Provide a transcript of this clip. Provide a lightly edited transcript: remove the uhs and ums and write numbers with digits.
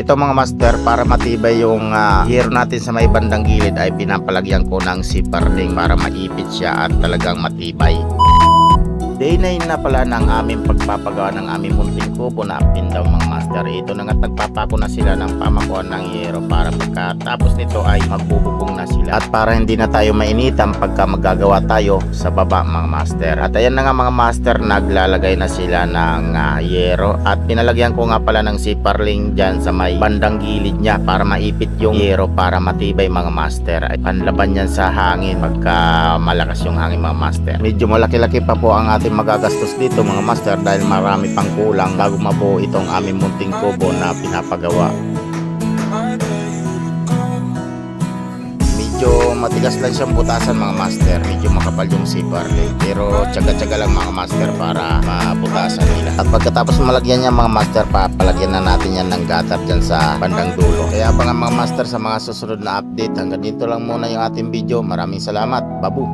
Ito mga master, para matibay yung hero natin sa may bandang gilid ay pinapalagyan ko ng siparling para maipit siya at talagang matibay. Day 9 na pala ng aming pagpapagawa ng aming munting kubo na up and down mga master. Ito na nga't nagpapako na sila ng pamakuan ng yero para pagkatapos nito ay magbububong na sila. At para hindi na tayo mainitan pagka magagawa tayo sa baba mga master. At ayan na nga mga master, naglalagay na sila ng yero. At pinalagyan ko nga pala ng siparling dyan sa may bandang gilid niya para maipit yung yero para matibay mga master. Ay panlaban yan sa hangin pagka malakas yung hangin mga master. Medyo malaki-laki pa po ang ating magagastos dito mga master dahil marami pang kulang bago mabuo itong aming munting kubo na pinapagawa. Medyo matigas lang siyang butasan mga master, medyo makapal yung siparling, pero tsaga-tsaga lang mga master para mabutasan nila. At pagkatapos malagyan niya mga master, papalagyan na natin yan ng gutter dyan sa bandang dulo. Kaya abangan mga master sa mga susunod na update. Hanggang dito lang muna yung ating video. Maraming salamat. Babu!